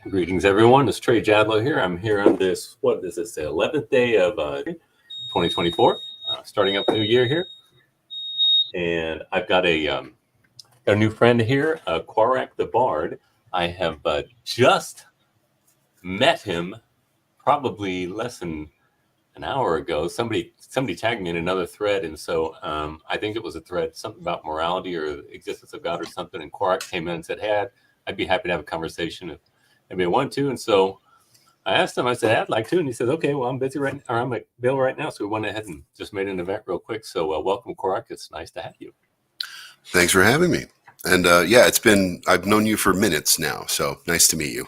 Greetings, everyone. It's Trey here. I'm here on this, what is this, the 11th day of 2024, starting up a new year here. And I've got a new friend here, Quorac the Bard. I have just met him probably less than an hour ago. Somebody tagged me in another thread, and so I think it was a thread, something about morality or the existence of God or something, and Quorac came in and said, hey, I'd be happy to have a conversation if maybe I want to. And so I asked him, I said, I'd like to. And he said, okay, well, I'm busy I'm available right now. So we went ahead and just made an event real quick. So welcome, Quorac. It's nice to have you. Thanks for having me. And I've known you for minutes now. So nice to meet you.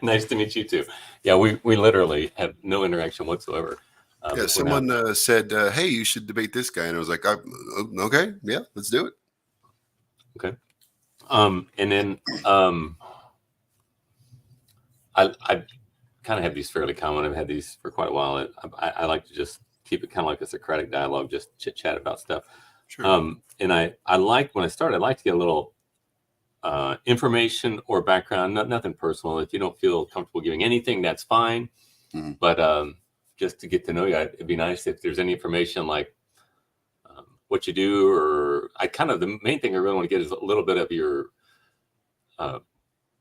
Nice to meet you too. Yeah, we literally have no interaction whatsoever. Someone said, hey, you should debate this guy. And I was like, okay, yeah, let's do it. Okay. And then I kind of have these fairly common. I've had these for quite a while. I like to just keep it kind of like a Socratic dialogue, just chit chat about stuff. Sure. And I like, when I started, I like to get a little information or background, nothing personal. If you don't feel comfortable giving anything, that's fine. Mm-hmm. But just to get to know you, it'd be nice if there's any information like what you do, or the main thing I really want to get is a little bit of your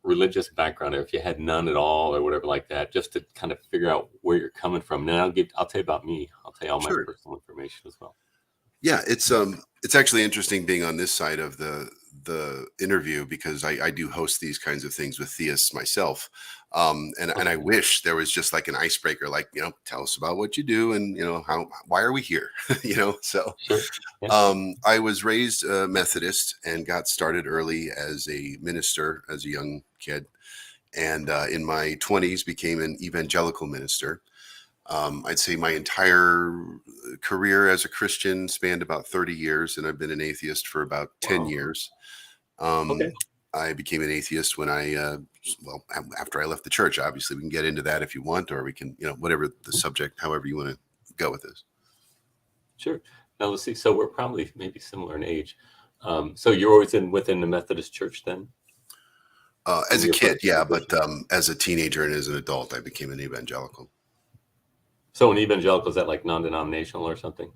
religious background, or if you had none at all or whatever like that, just to kind of figure out where you're coming from. And then I'll tell you about me. I'll tell you all my personal information as well. Yeah, it's actually interesting being on this side of the interview, because I do host these kinds of things with theists myself. And I wish there was just like an icebreaker, like, tell us about what you do and, why are we here? So sure. Yeah. I was raised Methodist and got started early as a minister as a young kid. And in my 20s became an evangelical minister. I'd say my entire career as a Christian spanned about 30 years, and I've been an atheist for about 10 years. Okay. I became an atheist when after I left the church. Obviously, we can get into that if you want, or we can, whatever the subject, however you want to go with this. Sure. Now let's see. So we're probably maybe similar in age. So you're always within the Methodist Church then? As a kid, yeah, but as a teenager and as an adult, I became an evangelical. So an evangelical, is that like non-denominational or something?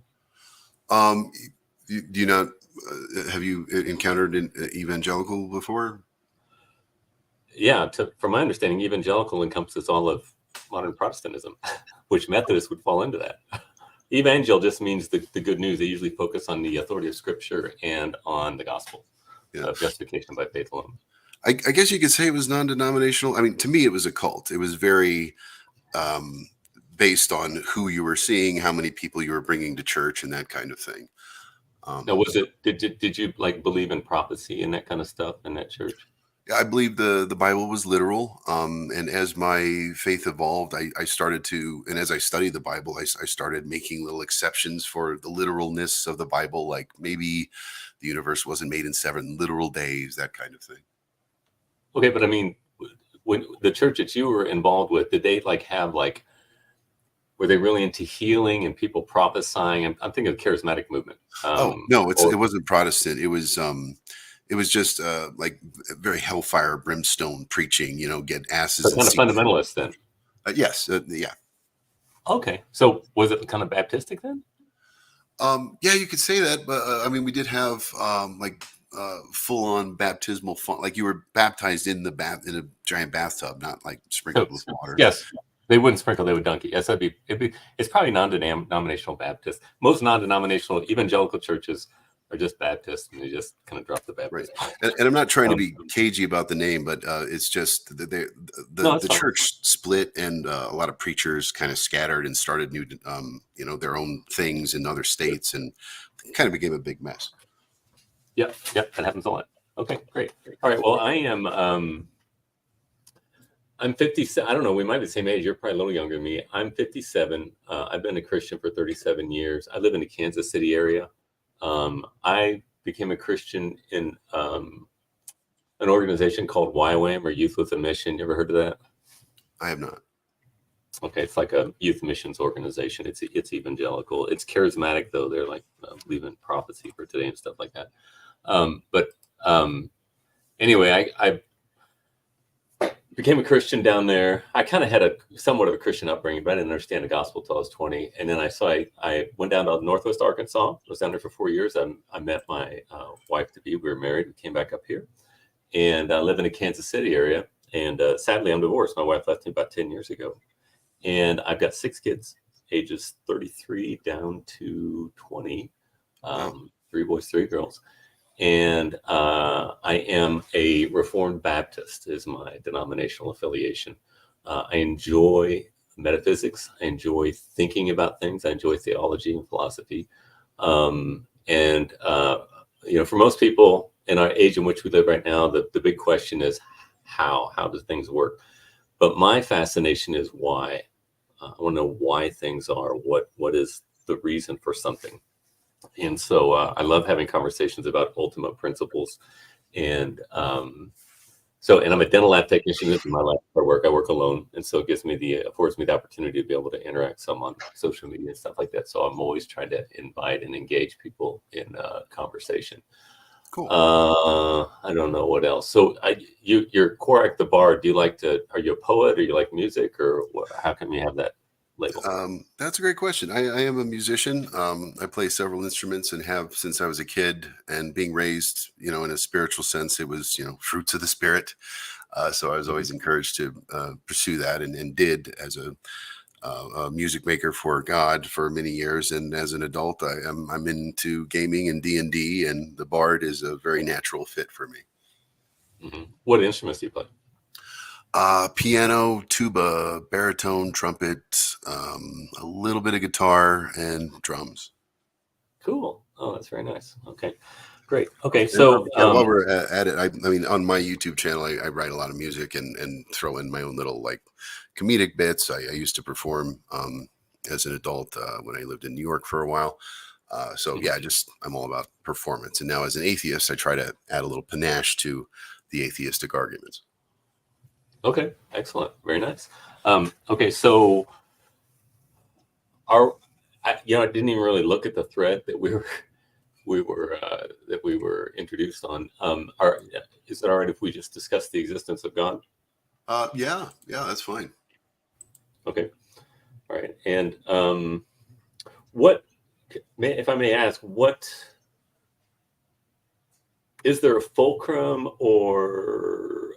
Do you not have you encountered an evangelical before? Yeah, from my understanding, evangelical encompasses all of modern Protestantism, which Methodists would fall into that. Evangel just means the good news. They usually focus on the authority of Scripture and on the gospel, of justification by faith alone. I guess you could say it was non-denominational. I mean, to me, it was a cult. It was very based on who you were seeing, how many people you were bringing to church, and that kind of thing. Now, did you like believe in prophecy and that kind of stuff in that church? I believe the Bible was literal. And as my faith evolved, I started to, and as I studied the Bible, I started making little exceptions for the literalness of the Bible, like maybe the universe wasn't made in 7 literal days, that kind of thing. Okay, but I mean, when the church that you were involved with, did they were they really into healing and people prophesying? I'm thinking of the charismatic movement. No, it wasn't Protestant. It was just like very hellfire, brimstone preaching. Get asses. So kind of fundamentalist then. Yes, yeah. Okay, so was it kind of Baptistic then? Yeah, you could say that, but I mean, we did have full-on baptismal fun. Like you were baptized in a giant bathtub, not like sprinkled with water. Yes. They wouldn't sprinkle, they would dunk it. Yes, it's probably non-denominational Baptist. Most non-denominational evangelical churches are just Baptist, and they just kind of drop the Baptist. Right. And I'm not trying to be cagey about the name, but it's just the church split, and a lot of preachers kind of scattered and started new, their own things in other states, and it kind of became a big mess. Yep, that happens a lot. Okay, great. All right, well, I'm 57. I don't know. We might be the same age. You're probably a little younger than me. I'm 57. I've been a Christian for 37 years. I live in the Kansas City area. I became a Christian in an organization called YWAM, or Youth with a Mission. You ever heard of that? I have not. Okay, it's like a youth missions organization. It's evangelical. It's charismatic though. They're like believe in prophecy for today and stuff like that. Anyway, I became a Christian down there. I kind of had a somewhat of a Christian upbringing, but I didn't understand the gospel till I was 20. And then I went down to Northwest Arkansas. I was down there for 4 years. I met my wife to be. We were married. We came back up here, and I live in the Kansas City area. And sadly, I'm divorced. My wife left me about 10 years ago, and I've got 6 kids, ages 33 down to 20. 3 boys, 3 girls. And I am a Reformed Baptist is my denominational affiliation. I enjoy metaphysics. I enjoy thinking about things. I enjoy theology and philosophy. And for most people in our age in which we live right now, the big question is how do things work? But my fascination is why. I want to know why things are. What is the reason for something? And so I love having conversations about ultimate principles. And and I'm a dental lab technician. This is my life. I work alone. And so it affords me the opportunity to be able to interact some on social media and stuff like that. So I'm always trying to invite and engage people in conversation. Cool. I don't know what else. So you're Quorac the Bard. Are you a poet, or you like music, or how come you have that label? That's a great question. I am a musician. I play several instruments and have since I was a kid, and being raised, in a spiritual sense, it was, fruits of the spirit. So I was always encouraged to pursue that, and did as a music maker for God for many years. And as an adult, I'm into gaming and D&D, and the Bard is a very natural fit for me. Mm-hmm. What instruments do you play? Piano, tuba, baritone, trumpet, a little bit of guitar, and drums. Cool. Oh, that's very nice. Okay, great. Okay, so while we're at it, I mean, on my YouTube channel, I write a lot of music and throw in my own little comedic bits. I used to perform as an adult when I lived in New York for a while. So yeah, I'm all about performance. And now as an atheist, I try to add a little panache to the atheistic arguments. Okay, excellent, very nice. Okay, so I didn't even really look at the thread that we were introduced on. Is it all right if we just discuss the existence of God? Yeah, that's fine. Okay, all right. And if I may ask, what is there a fulcrum, or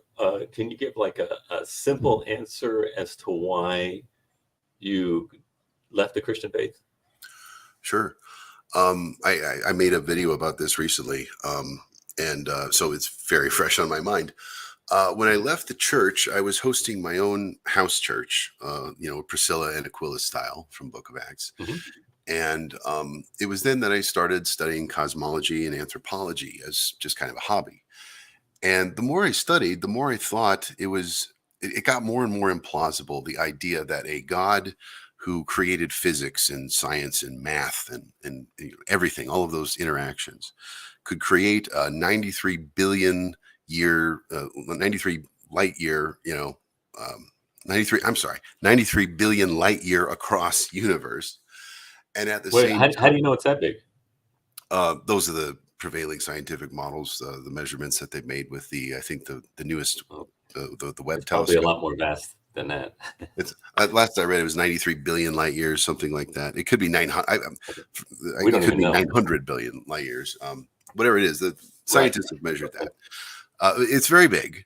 can you give a simple answer as to why you left the Christian faith? Sure. I made a video about this recently, and so it's very fresh on my mind. When I left the church, I was hosting my own house church, Priscilla and Aquila style from Book of Acts. Mm-hmm. And it was then that I started studying cosmology and anthropology as just kind of a hobby. And the more I studied, the more I thought it got more and more implausible, the idea that a God who created physics and science and math and everything, all of those interactions, could create a 93 billion year, 93 light year, 93 billion light year across universe. And at the same time, how do you know it's that big? Those are the prevailing scientific models, the measurements that they've made with I think the newest, the Webb telescope. Probably a lot more vast than that. It's last I read, it was 93 billion light years, something like that. It could be 900. It could be 900 billion light years. Whatever it is, the scientists have measured that. It's very big.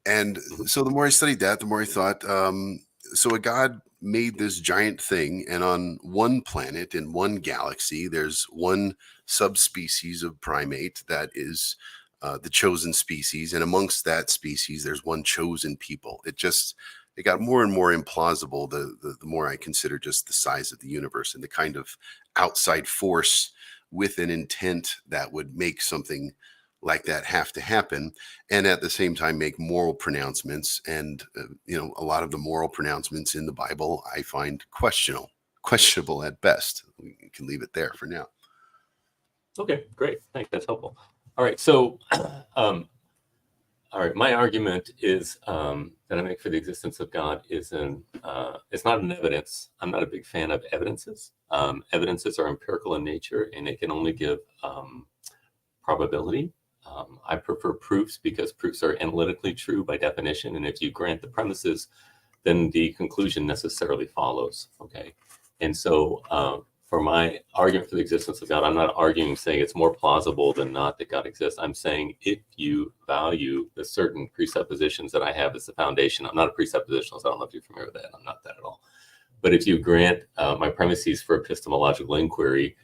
And so the more I studied that, the more I thought, so a God made this giant thing, and on one planet in one galaxy, there's one subspecies of primate that is the chosen species, and amongst that species, there's one chosen people. It got more and more implausible the more I consider just the size of the universe and the kind of outside force with an intent that would make something like that have to happen, and at the same time make moral pronouncements. And a lot of the moral pronouncements in the Bible I find questionable at best. We can leave it there for now. Okay, great, thanks, that's helpful. All right, so all right, my argument is that I make for the existence of God it's not an evidence. I'm not a big fan of evidences. Evidences are empirical in nature, and they can only give probability. I prefer proofs because proofs are analytically true by definition. And if you grant the premises, then the conclusion necessarily follows. Okay. And so for my argument for the existence of God, I'm not arguing saying it's more plausible than not that God exists. I'm saying if you value the certain presuppositions that I have as the foundation, I'm not a presuppositionalist. I don't know if you're familiar with that. I'm not that at all. But if you grant my premises for epistemological inquiry,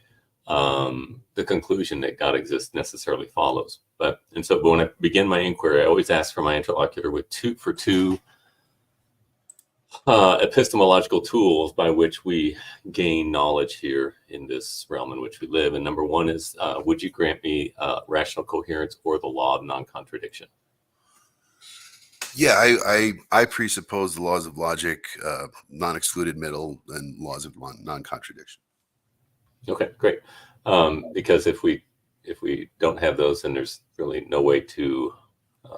the conclusion that God exists necessarily follows. But when I begin my inquiry, I always ask for my interlocutor with two epistemological tools by which we gain knowledge here in this realm in which we live. And number one is, would you grant me rational coherence or the law of non-contradiction? Yeah, I presuppose the laws of logic, non-excluded middle, and laws of non-contradiction. Okay, great. Because if we don't have those, then there's really no way to.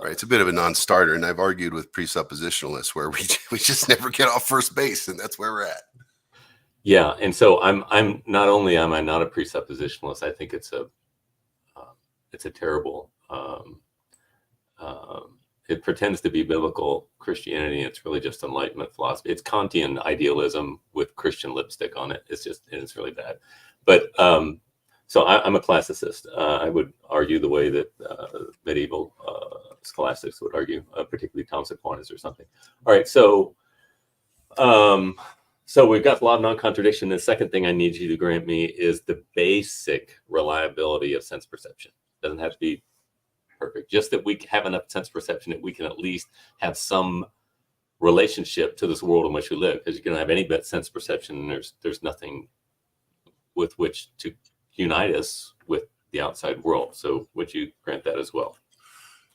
Right, it's a bit of a non-starter, and I've argued with presuppositionalists where we just never get off first base, and that's where we're at. Yeah, and so I'm not only am I not a presuppositionalist, I think it's a terrible. It pretends to be biblical Christianity. It's really just Enlightenment philosophy. It's Kantian idealism with Christian lipstick on it. It's really bad. But so I'm a classicist. I would argue the way that medieval scholastics would argue, particularly Thomas Aquinas or something. All right, so we've got the law of non-contradiction. The second thing I need you to grant me is the basic reliability of sense perception. It doesn't have to be perfect, just that we have enough sense perception that we can at least have some relationship to this world in which we live. Because you can have any sense perception, and there's nothing with which to unite us with the outside world. So would you grant that as well?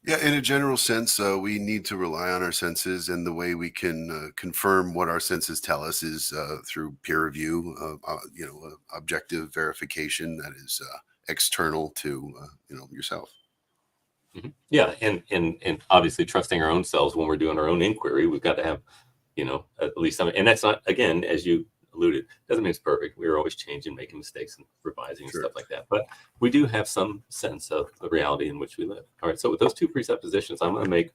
Yeah, in a general sense, we need to rely on our senses, and the way we can confirm what our senses tell us is through peer review, objective verification that is external to yourself. Mm-hmm. Yeah, and obviously trusting our own selves when we're doing our own inquiry. We've got to have, at least some, and that's not, again, as you alluded, doesn't mean it's perfect. We're always changing, making mistakes, and revising Sure. and stuff like that. But we do have some sense of the reality in which we live. All right. So with those two presuppositions, I'm going to make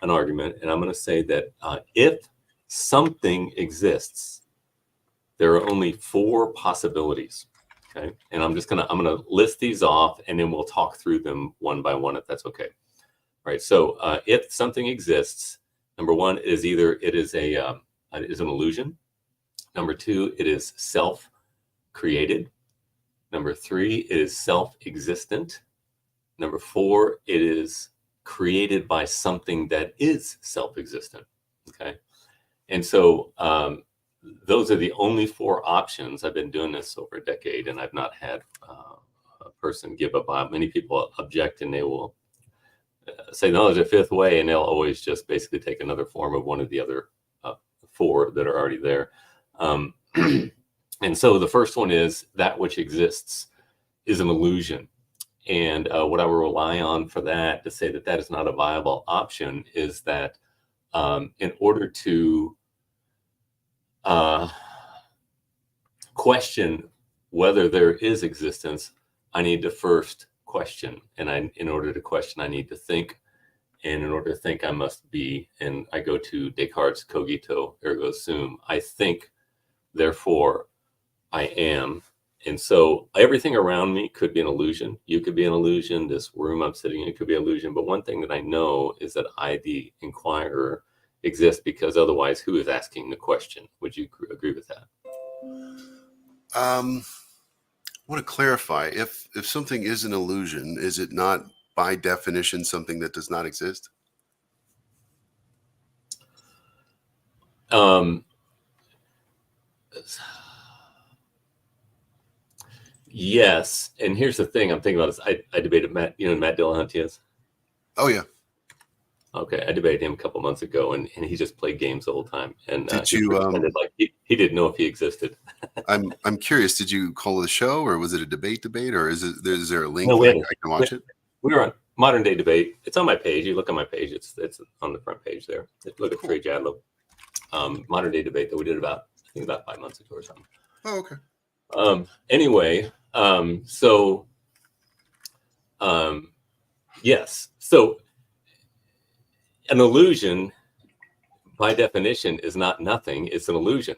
an argument, and I'm going to say that if something exists, there are only 4 possibilities. Okay. And I'm going to list these off, and then we'll talk through them one by one, if that's okay. All right. So if something exists, number one is either it is an illusion. Number 2, it is self-created. Number 3, it is self-existent. Number 4, it is created by something that is self-existent. Okay. And so those are the only 4 options. I've been doing this over a decade, and I've not had a person give up. Many people object, and they will say, no, there's a 5th way, and they'll always just basically take another form of one of the other 4 that are already there. And so the first one is that which exists is an illusion. And what I will rely on for that to say that that is not a viable option is that in order to question whether there is existence, I need to first question. And in order to question, I need to think. And in order to think, I must be, and I go to Descartes' cogito ergo sum. I think, therefore I am. And so everything around me could be an illusion. You could be an illusion. This room I'm sitting in could be an illusion. But one thing that I know is that I, the inquirer, exist, because otherwise who is asking the question? Would you agree with that? I want to clarify, if something is an illusion, is it not by definition something that does not exist? Yes. And here's the thing I'm thinking about is I debated Matt, Matt Dillahunty is? Oh, yeah. Okay. I debated him a couple months ago, and he just played games the whole time. And Did he you, pretended like he didn't know if he existed. I'm curious, did you call the show, or was it a debate, or is there a link No, I can watch it? We were on Modern Day Debate. It's on my page. You look on my page. It's on the front page there. Look at Trey Jadlow. Modern Day Debate that we did about 5 months ago or something. Oh, okay. Anyway, Yes. So an illusion, by definition, is not nothing. It's an illusion.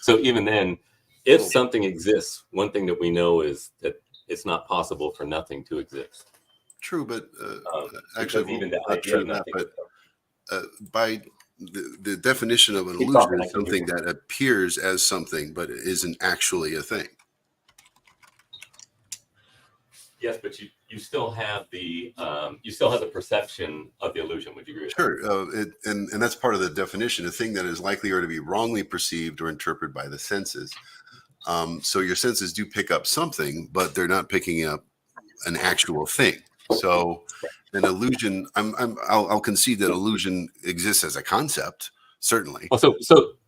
So even then, if Well, something exists, one thing that we know is that it's not possible for nothing to exist. true, but actually, Because well, even the not idea true of that, nothing. but by the definition of an Keep illusion talking. I is can hear something you. that appears as something, but it isn't actually a thing. Yes, but you still have the perception of the illusion. Would you agree with that? Sure, and that's part of the definition: a thing that is likely or to be wrongly perceived or interpreted by the senses. So your senses do pick up something, but they're not picking up an actual thing. So an illusion, I'll concede that illusion exists as a concept, certainly. Well,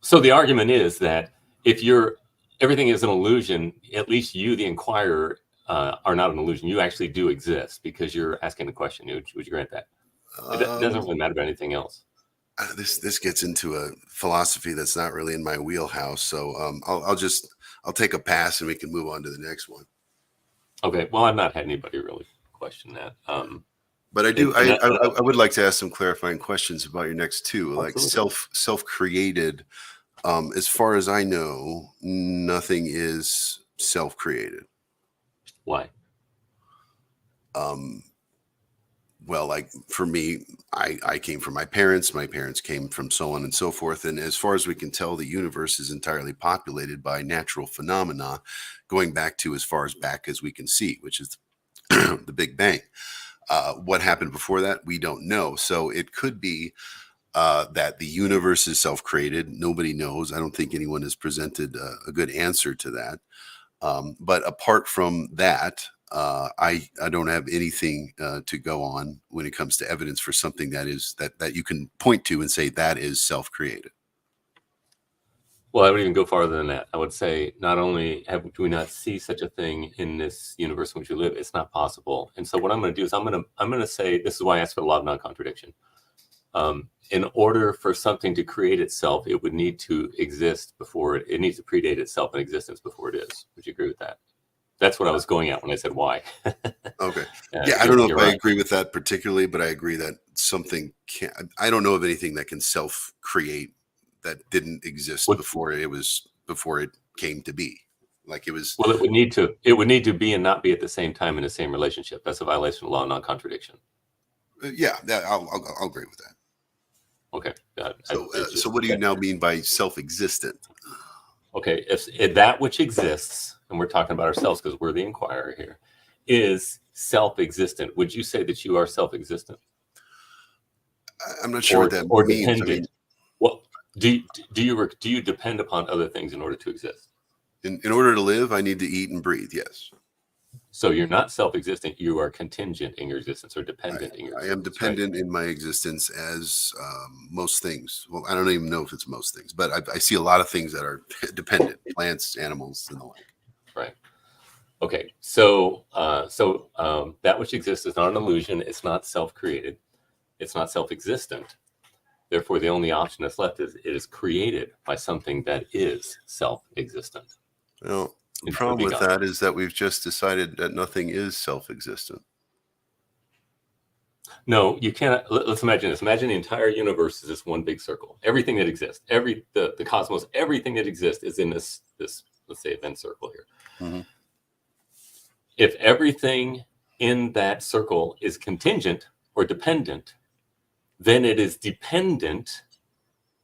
so the argument is that if everything is an illusion, at least you, the inquirer, are not an illusion. You actually do exist because you're asking the question. Would you grant that? It doesn't Um, really matter about anything else. this gets into a philosophy that's not really in my wheelhouse. So I'll take a pass and we can move on to the next one. Okay. Well, I've not had anybody really question that. But I do. And I would like to ask some clarifying questions about your next two, like absolutely. self created. As far as I know, nothing is self created. Why? Well, like for me, I came from my parents came from so on and so forth. And as far as we can tell, the universe is entirely populated by natural phenomena going back to as far as back as we can see, which is the Big Bang. What happened before that, we don't know. So it could be that the universe is self-created. Nobody knows. I don't think anyone has presented a good answer to that. But apart from that, I don't have anything to go on when it comes to evidence for something that you can point to and say that is self-created. Well, I would even go farther than that. I would say not only do we not see such a thing in this universe in which we live, it's not possible. And so what I'm going to do is I'm going to say, this is why I asked for the law of non-contradiction. In order for something to create itself, it would need to exist before it needs to predate itself in existence before it is. Would you agree with that? That's what I was going at when I said why. Okay. Yeah, I don't know if I agree with that particularly, but I agree that something can. I don't know of anything that can self-create that didn't exist before it came to be. Like it was. Well, it would need to be and not be at the same time in the same relationship. That's a violation of law of non-contradiction. Yeah, I'll agree with that. Okay. So what do you now mean by self-existent? Okay, if that which exists, and we're talking about ourselves because we're the inquirer here, is self-existent, would you say that you are self-existent? I'm not sure what that or means. dependent. I mean, Well, do you depend upon other things in order to exist? in order to live, I need to eat and breathe. Yes. So you're not self-existent. You are contingent in your existence or dependent in your I existence. am dependent in my existence as most things. Well, I don't even know if it's most things, but I see a lot of things that are dependent: plants, animals, and the like. Right. Okay. So that which exists is not an illusion. It's not self-created. It's not self-existent. Therefore, the only option that's left is it is created by something that is self-existent. Well, the problem with that is that we've just decided that nothing is self-existent. No, you can't. Let's imagine this. Imagine the entire universe is this one big circle. Everything that exists, the cosmos, everything that exists is in this let's say event circle here. Mm-hmm. If everything in that circle is contingent or dependent, then it is dependent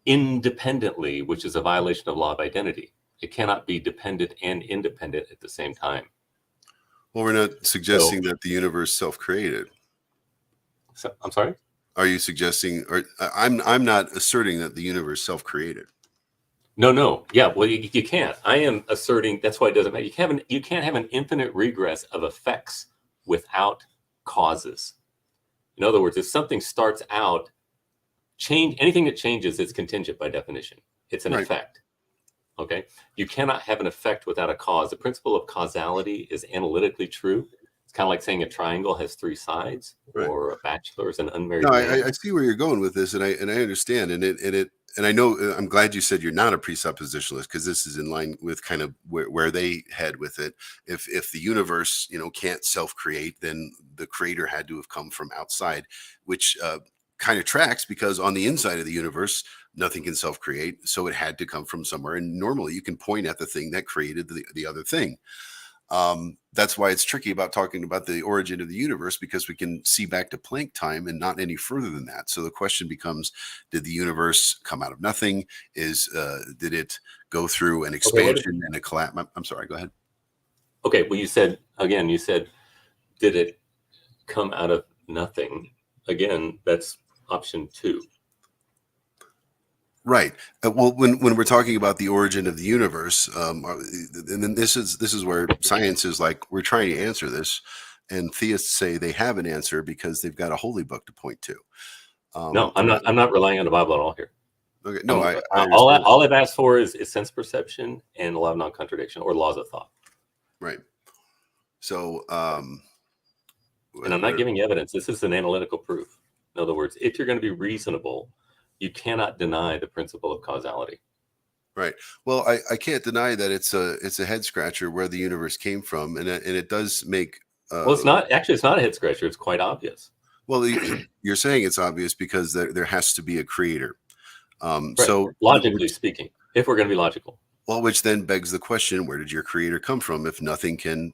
independently, which is a violation of law of identity. It cannot be dependent and independent at the same time. Well, we're not suggesting that the universe self-created. So, I'm sorry? Are you suggesting, or I'm not asserting that the universe self-created. No. Yeah, well, you can't. I am asserting that's why it doesn't matter. You can't have an infinite regress of effects without causes. In other words, if something starts out, anything that changes is contingent by definition. It's an effect. Okay? You cannot have an effect without a cause. The principle of causality is analytically true. It's kind of like saying a triangle has three sides, or a bachelor is an unmarried man. I see where you're going with this, and I understand, and And I know I'm glad you said you're not a presuppositionalist, because this is in line with kind of where they head with it. If the universe, can't self-create, then the creator had to have come from outside, which kind of tracks, because on the inside of the universe, nothing can self-create. So it had to come from somewhere. And normally you can point at the thing that created the other thing. That's why it's tricky about talking about the origin of the universe, because we can see back to Planck time and not any further than that. So the question becomes, did the universe come out of nothing? Did it go through an expansion and a collapse? I'm sorry, go ahead. Okay, well, you said, did it come out of nothing? Again, that's option 2. Right. Well, when we're talking about the origin of the universe, and then this is where science is like, we're trying to answer this, and theists say they have an answer because they've got a holy book to point to. No, I'm not relying on the Bible at all here. Okay. No, I all I've asked for is sense perception and law of non-contradiction, or laws of thought. Right. So, and I'm not giving you evidence. This is an analytical proof. In other words, if you're going to be reasonable, you cannot deny the principle of causality. Right. Well, I can't deny that it's a head scratcher where the universe came from, and it does make. Well, it's not a head scratcher. It's quite obvious. Well, you're saying it's obvious because there has to be a creator. Right. So logically speaking, if we're going to be logical. Well, which then begs the question: where did your creator come from if nothing can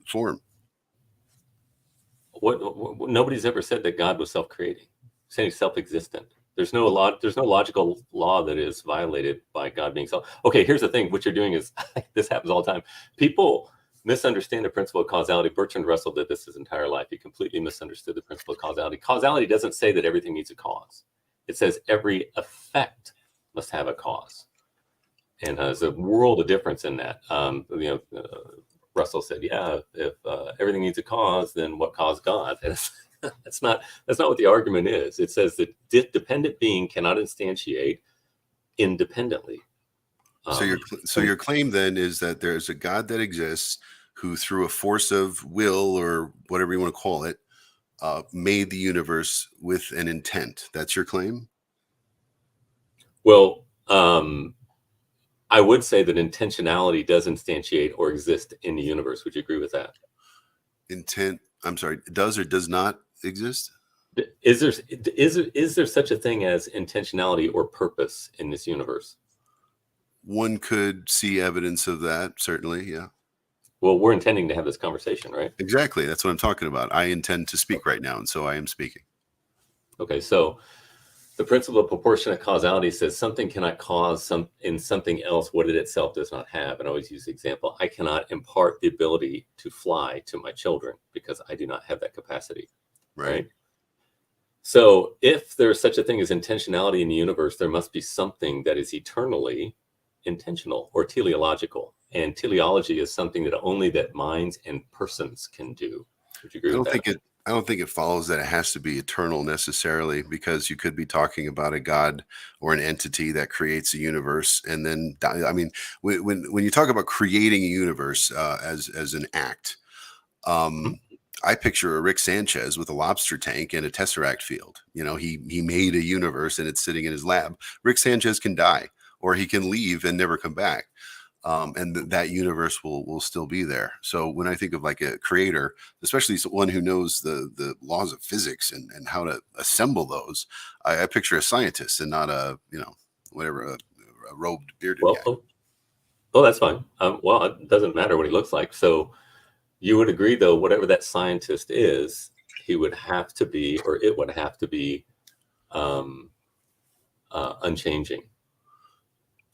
form? What nobody's ever said that God was self-creating. Saying he's self-existent. There's no logical law that is violated by God being self. Okay, here's the thing. What you're doing is this happens all the time. People misunderstand the principle of causality. Bertrand Russell did this his entire life. He completely misunderstood the principle of causality. Causality doesn't say that everything needs a cause. It says every effect must have a cause. And there's a world of difference in that. Russell said, if everything needs a cause, then what caused God? And that's not what the argument is. It says that dependent being cannot instantiate independently. So your claim then is that there's a God that exists who, through a force of will or whatever you want to call it, made the universe with an intent. That's your claim? Well, I would say that intentionality does instantiate or exist in the universe. Would you agree with that? I'm sorry, does or does not exist? Is there such a thing as intentionality or purpose in this universe? One could see evidence of that, certainly, yeah. Well, we're intending to have this conversation, right? Exactly. That's what I'm talking about. I intend to speak right now, and so I am speaking. Okay, so the principle of proportionate causality says something cannot cause something else what it itself does not have. And I always use the example, I cannot impart the ability to fly to my children because I do not have that capacity. Right? So if there's such a thing as intentionality in the universe, there must be something that is eternally intentional or teleological. And teleology is something that only that minds and persons can do. Would you agree with that? I don't think it follows that it has to be eternal necessarily, because you could be talking about a God or an entity that creates a universe and then, I mean, when you talk about creating a universe as an act, I picture a Rick Sanchez with a lobster tank and a tesseract field. He made a universe and it's sitting in his lab. Rick Sanchez can die, or he can leave and never come back. And that universe will still be there. So when I think of like a creator, especially someone who knows the laws of physics and how to assemble those, I picture a scientist and not a robed bearded guy. Oh, that's fine. Well, it doesn't matter what he looks like. So you would agree, though, whatever that scientist is, he would have to be, or it would have to be unchanging.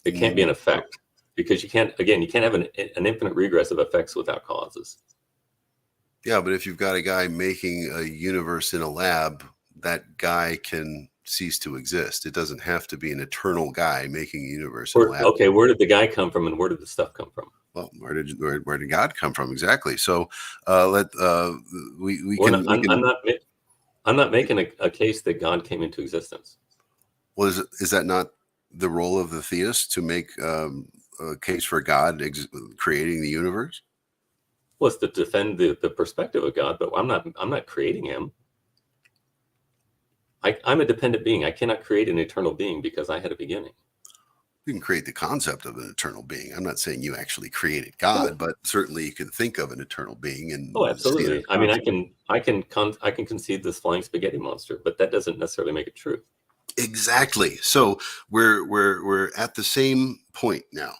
It can't be an effect. Because you can't have an infinite regress of effects without causes. Yeah, but if you've got a guy making a universe in a lab, that guy can cease to exist. It doesn't have to be an eternal guy making a universe in a lab. Okay, where did the guy come from, and where did the stuff come from? Well, where did God come from exactly? So I'm not making a case that God came into existence. Well, is that not the role of the theist to make a case for God creating the universe? Well, it's to defend the perspective of God, but I'm not creating him. I'm a dependent being. I cannot create an eternal being because I had a beginning. You can create the concept of an eternal being. I'm not saying you actually created Oh, God, but certainly you can think of an eternal being oh, and see it as absolutely. a I mean, concept. I can conceive this flying spaghetti monster, but that doesn't necessarily make it true. Exactly. So we're at the same point now,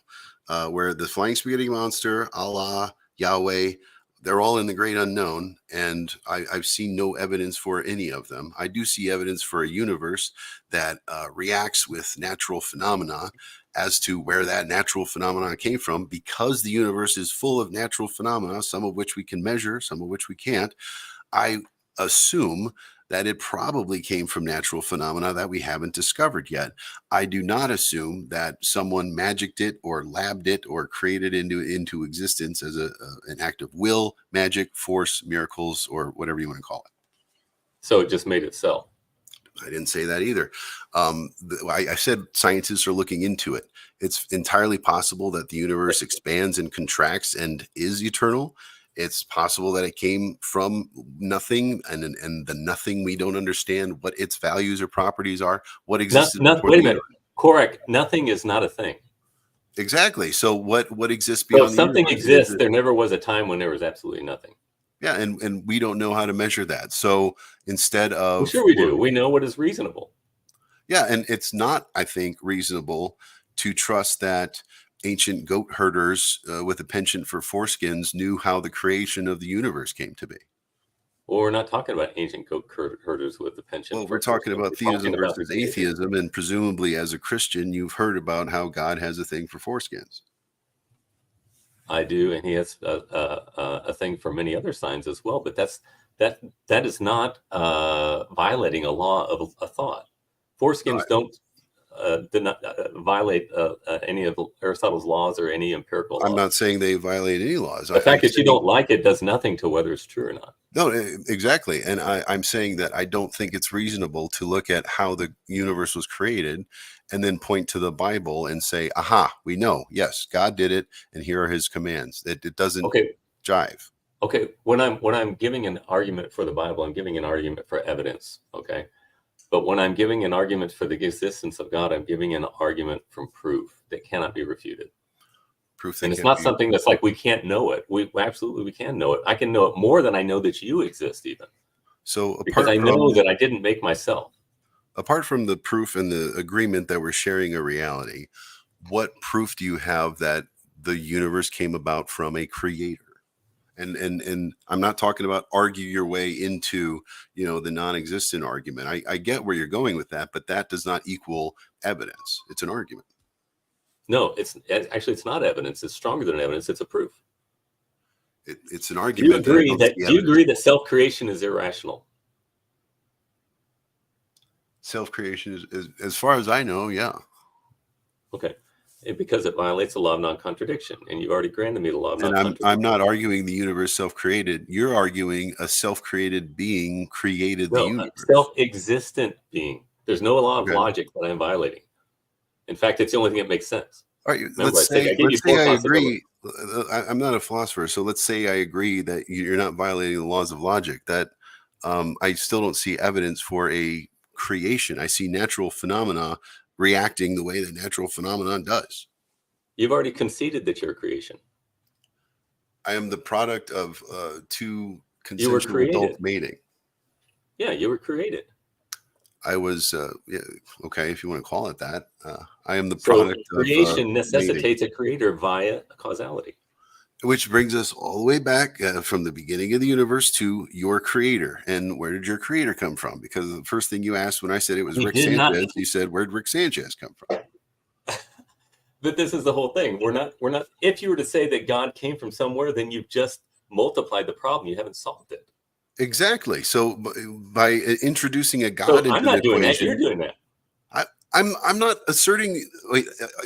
where the flying spaghetti monster, Allah, Yahweh, they're all in the great unknown, and I've seen no evidence for any of them. I do see evidence for a universe that reacts with natural phenomena. As to where that natural phenomena came from, because the universe is full of natural phenomena, some of which we can measure, some of which we can't. I assume that it probably came from natural phenomena that we haven't discovered yet. I do not assume that someone magicked it or labbed it or created it into existence as an act of will, magic, force, miracles, or whatever you want to call it. So it just made itself. I didn't say that either. I said scientists are looking into it. It's entirely possible that the universe expands and contracts and is eternal. It's possible that it came from nothing, and the nothing we don't understand what its values or properties are, what existed before Wait the a minute, universe. Quorac. Nothing is not a thing. Exactly. So what exists So if beyond the something universe? exists, there never was a time when there was absolutely nothing. Yeah, and we don't know how to measure that. So instead Well, of sure we do. We know what is reasonable. Yeah, and it's not, I think, reasonable to trust that ancient goat herders with a penchant for foreskins knew how the creation of the universe came to be. Well, we're not talking about ancient goat herders with a penchant Well, we're for talking foreskin. about We're talking theism about who versus created it. atheism, and presumably as a Christian, you've heard about how God has a thing for foreskins. I do, and he has a thing for many other signs as well. But that that is not violating a law of a thought. No, Foreskins don't did not violate any of Aristotle's laws or any empirical I'm laws. not saying they violate any laws. The I'm fact that you saying don't like it does nothing to whether it's true or not. no, exactly. And I'm saying that I don't think it's reasonable to look at how the universe was created and then point to the Bible and say, aha, we know, yes, God did it, and here are his commands. It doesn't Okay, jive. okay. When I'm giving an argument for the Bible, I'm giving an argument for evidence. Okay, but when I'm giving an argument for the existence of God, I'm giving an argument from proof that cannot be refuted. Proof that And it's can't not be. something that's like we can't know it. We absolutely we can know it. I can know it more than I know that you exist, even So because I know that I didn't make myself. apart from the proof and the agreement that we're sharing a reality, what proof do you have that the universe came about from a creator? And I'm not talking about argue your way into the non-existent argument. I get where you're going with that, but that does not equal evidence. It's an argument. No, it's not evidence. It's stronger than evidence. It's a proof. It's an argument that I don't see Do you evidence. agree that self-creation is irrational? Self-creation is as far as I know, yeah. Okay. Because it violates the law of non-contradiction, and you already granted me the law of And I'm non-contradiction. not arguing the universe self-created. You're arguing a self-created being created the No, a universe. self-existent being. There's no law of Okay. logic that I'm violating. In fact, it's the only thing that makes sense. All right, Remember, I gave you let's say four I possibilities. agree. I'm not a philosopher, so let's say I agree that you're not violating the laws of logic. That I still don't see evidence for a creation. I see natural phenomena reacting the way that natural phenomenon does. You've already conceded that you're a creation. I am the product of two You were consensual adults created. mating. Yeah, you were created. I was yeah, okay, if you want to call it that. I am the So product of creation mating. necessitates a creator via causality. Which brings us all the way back from the beginning of the universe to your creator. And where did your creator come from? Because the first thing you asked when I said it was He Rick did not. Sanchez, you said, where'd Rick Sanchez come from? But this is the whole thing. We're not. If you were to say that God came from somewhere, then you've just multiplied the problem. You haven't solved it. Exactly. So by introducing a God So I'm into the not doing that. You're equation, doing that. I'm not asserting.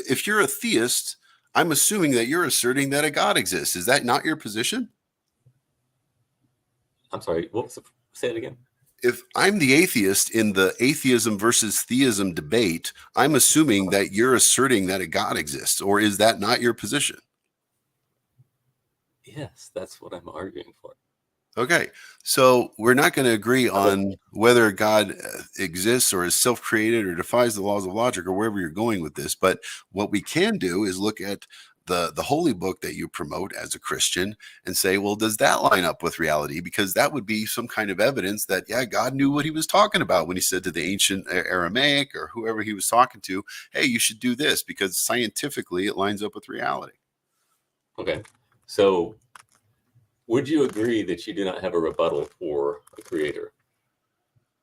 If you're a theist, I'm assuming that you're asserting that a God exists. Is that not your position? I'm sorry. Say it again. If I'm the atheist in the atheism versus theism debate, I'm assuming that you're asserting that a God exists, or is that not your position? Yes, that's what I'm arguing for. Okay, so we're not going to agree on whether God exists or is self-created or defies the laws of logic or wherever you're going with this. But what we can do is look at the holy book that you promote as a Christian and say, well, does that line up with reality? Because that would be some kind of evidence that, yeah, God knew what he was talking about when he said to the ancient Aramaic or whoever he was talking to, hey, you should do this because scientifically it lines up with reality. Okay. So would you agree that you do not have a rebuttal for a creator?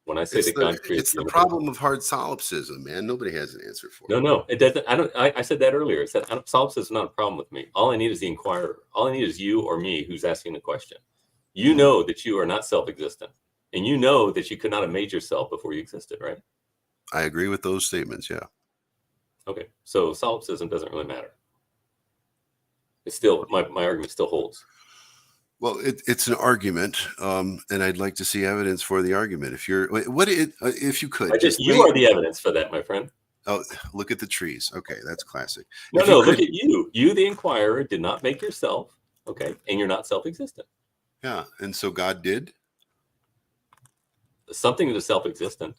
When I say It's that God the created it's the the universe. problem of hard solipsism, man. Nobody has an answer for it. No, it doesn't. I said that earlier. It said solipsism is not a problem with me. All I need is the inquirer. All I need is you or me who's asking the question. You know that you are not self-existent, and you know that you could not have made yourself before you existed, right? I agree with those statements. Yeah. Okay. So solipsism doesn't really matter. It's still my argument still holds. Well, it's an argument, and I'd like to see evidence for the argument. If you're, if you could just You lay. are the evidence for that, my friend. Oh, look at the trees. Okay, that's classic. No, If you look could, at you. You, the inquirer, did not make yourself. Okay, and you're not self-existent. yeah, and so God did. Something that is self-existent.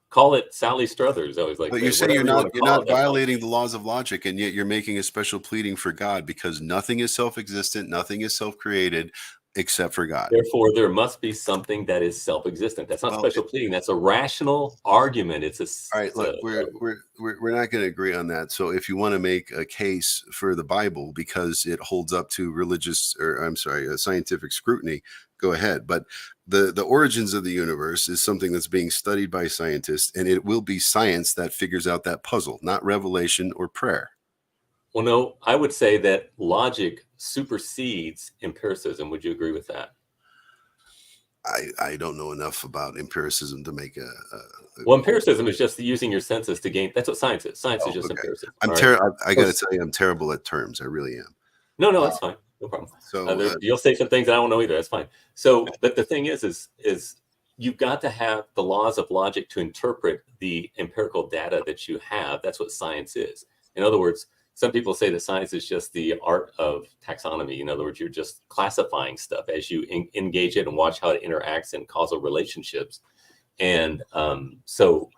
Call it Sally Struthers. I always like But say, you say whatever you want to you're call not it. That's fine. violating the laws of logic, and yet you're making a special pleading for God because nothing is self-existent, nothing is self-created except for God. Therefore, there must be something that is self-existent. That's not Well, special pleading. That's a rational argument. It's all right, look, we're not going to agree on that. So if you want to make a case for the Bible because it holds up to religious, or I'm sorry, scientific scrutiny, go ahead. But the origins of the universe is something that's being studied by scientists, and it will be science that figures out that puzzle, not revelation or prayer. well, no, I would say that logic supersedes empiricism. Would you agree with that? I don't know enough about empiricism to make a Well, empiricism is just using your senses to gain. That's what science is. Science is just okay. empiricism. I'm All right. I got to tell you, I'm terrible at terms. I really am. No, Uh, that's fine. No problem. so You'll say some things that I don't know either. That's fine. So, but the thing is you've got to have the laws of logic to interpret the empirical data that you have. That's what science is. In other words, some people say that science is just the art of taxonomy. In other words, you're just classifying stuff as you engage it and watch how it interacts in causal relationships. And so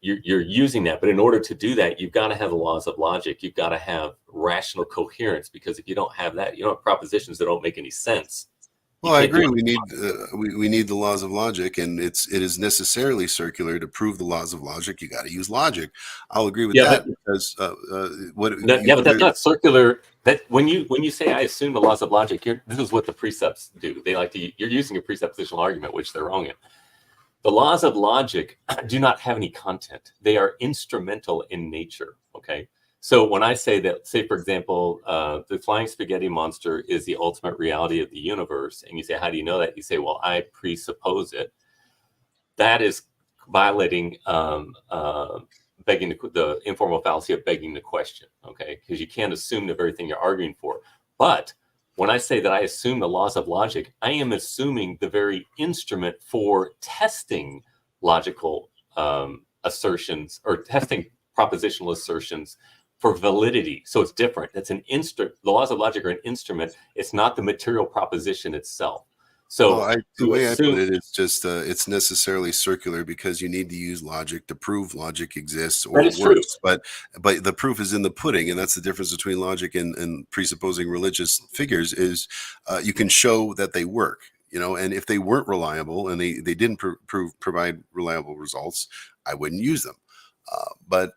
you're using that, but in order to do that, you've got to have the laws of logic. You've got to have rational coherence, because if you don't have that, you don't have propositions that don't make any sense. well, I agree. We need the laws of logic, and it is necessarily circular to prove the laws of logic. You got to use logic. I'll agree with that because but that's not circular. That when you say I assume the laws of logic, this is what the precepts do. They like to. You're using a presuppositional argument, which they're wrong in. The laws of logic do not have any content. They are instrumental in nature. Okay. So when I say that, say, for example, the flying spaghetti monster is the ultimate reality of the universe, and you say, how do you know that? You say, well, I presuppose it. That is violating begging the informal fallacy of begging the question. Okay. Because you can't assume the very thing you're arguing for. But when I say that I assume the laws of logic, I am assuming the very instrument for testing logical assertions or testing propositional assertions for validity. So it's different. It's an instrument. The laws of logic are an instrument. It's not the material proposition itself. So the way I put it is just it's necessarily circular because you need to use logic to prove logic exists or works. True. But the proof is in the pudding, and that's the difference between logic and presupposing religious figures. Is you can show that they work, and if they weren't reliable and they didn't provide reliable results, I wouldn't use them. But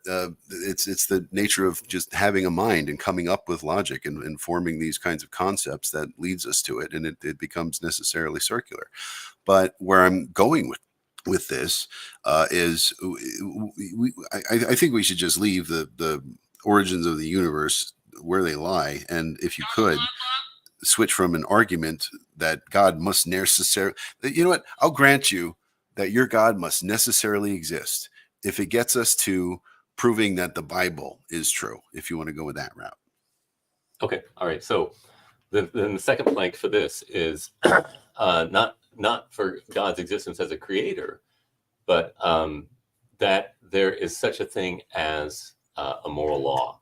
it's the nature of just having a mind and coming up with logic and forming these kinds of concepts that leads us to it, and it becomes necessarily circular. But where I'm going with this is I think we should just leave the origins of the universe where they lie, and if you could switch from an argument that God must necessarily, I'll grant you that your God must necessarily exist if it gets us to proving that the Bible is true, if you want to go with that route. Okay. All right. So then the second plank for this is not for God's existence as a creator, but that there is such a thing as a moral law.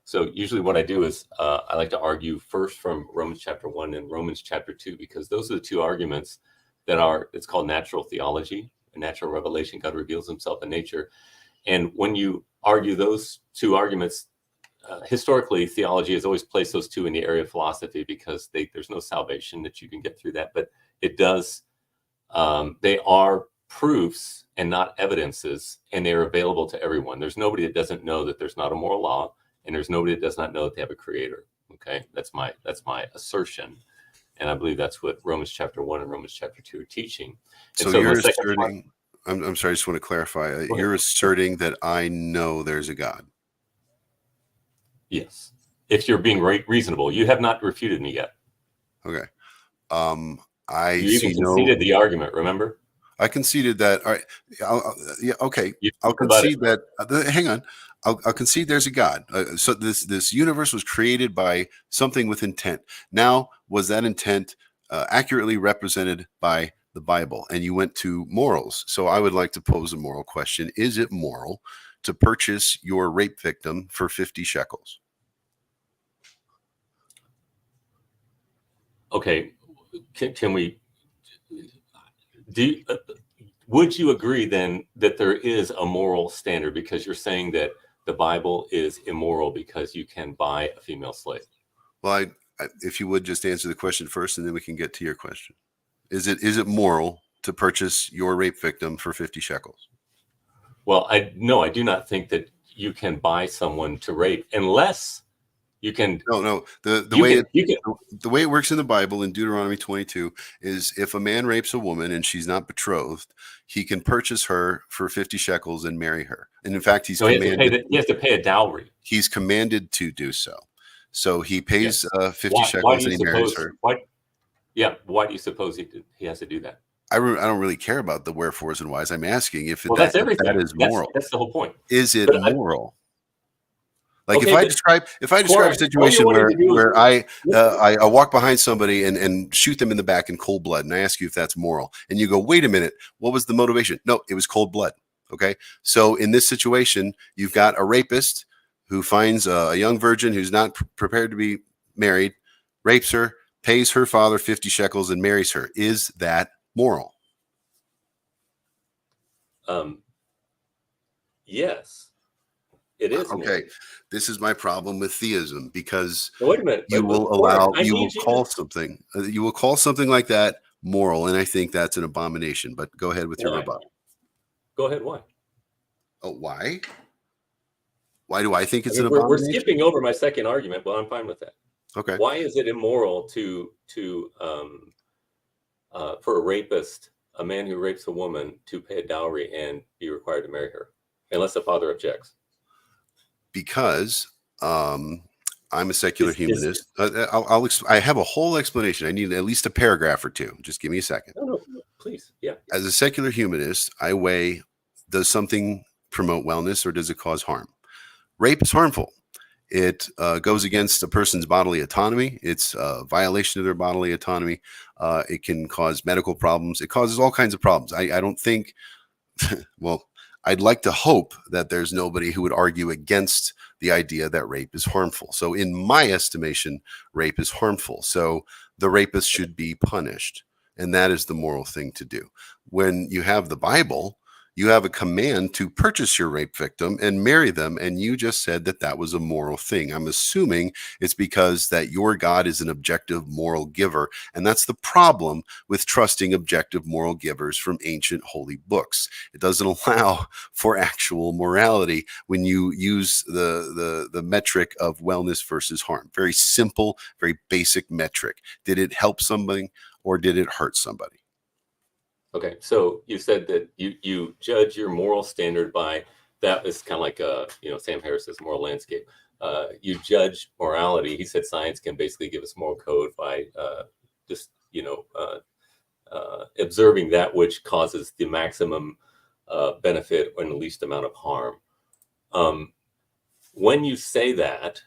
So usually what I do is I like to argue first from Romans chapter 1 and Romans chapter 2, because those are the two arguments that are, it's called natural theology, a natural revelation. God reveals himself in nature. And when you argue those two arguments, historically, theology has always placed those two in the area of philosophy because there's no salvation that you can get through that. But it does, they are proofs and not evidences, and they're available to everyone. There's nobody that doesn't know that there's not a moral law, and there's nobody that does not know that they have a creator. Okay, that's my assertion, and I believe that's what Romans chapter 1 and Romans chapter 2 are teaching. And So you're asserting, I'm sorry, I just want to clarify. You're asserting that I know there's a God. Yes. If you're being reasonable, you have not refuted me yet. Okay. You even conceded the argument, remember? I conceded that. All right. Yeah. Okay. I'll concede that. Hang on. I'll concede there's a God. So this universe was created by something with intent. Now, was that intent accurately represented by the Bible? And you went to morals. So I would like to pose a moral question. Is it moral to purchase your rape victim for 50 shekels? Okay. Can we would you agree then that there is a moral standard, because you're saying that the Bible is immoral because you can buy a female slave? Well, if you would just answer the question first, and then we can get to your question. Is it moral to purchase your rape victim for 50 shekels? Well, I do not think that you can buy someone to rape unless you can. No. The way it works in the Bible in Deuteronomy 22 is if a man rapes a woman and she's not betrothed, he can purchase her for 50 shekels and marry her. And in fact, he has to pay a dowry. He's commanded to do so. So he pays 50 shekels and he marries her. Why do you suppose he has to do that? I don't really care about the wherefores and whys. I'm asking if that's everything. That is moral. That's the whole point. Is it moral? Like if I describe a situation where I walk behind somebody and shoot them in the back in cold blood, and I ask you if that's moral, and you go, wait a minute, what was the motivation? No, it was cold blood. Okay, so in this situation, you've got a rapist who finds a young virgin who's not prepared to be married, rapes her, pays her father 50 shekels, and marries her. Is that moral? Yes. It is. Okay, this is my problem with theism, because wait a minute. You will call something like that moral, and I think that's an abomination. But go ahead with your rebuttal. Go ahead. Why? Oh, why? Why do I think it's an abomination? We're skipping over my second argument, but I'm fine with that. Okay. Why is it immoral for a rapist, a man who rapes a woman, to pay a dowry and be required to marry her, unless the father objects? Because I'm a secular humanist. I have a whole explanation. I need at least a paragraph or two. Just give me a second. No, please. Yeah. As a secular humanist, I weigh, does something promote wellness or does it cause harm? Rape is harmful. It goes against a person's bodily autonomy. It's a violation of their bodily autonomy. It can cause medical problems. It causes all kinds of problems. I don't think, well, I'd like to hope that there's nobody who would argue against the idea that rape is harmful. So in my estimation, rape is harmful. So the rapist should be punished. And that is the moral thing to do. When you have the Bible, you have a command to purchase your rape victim and marry them. And you just said that that was a moral thing. I'm assuming it's because that your God is an objective moral giver. And that's the problem with trusting objective moral givers from ancient holy books. It doesn't allow for actual morality when you use the metric of wellness versus harm. Very simple, very basic metric. Did it help somebody or did it hurt somebody? Okay, so you said that you judge your moral standard by, that is kind of like Sam Harris's moral landscape. You judge morality. He said science can basically give us moral code by just observing that which causes the maximum benefit and the least amount of harm. When you say that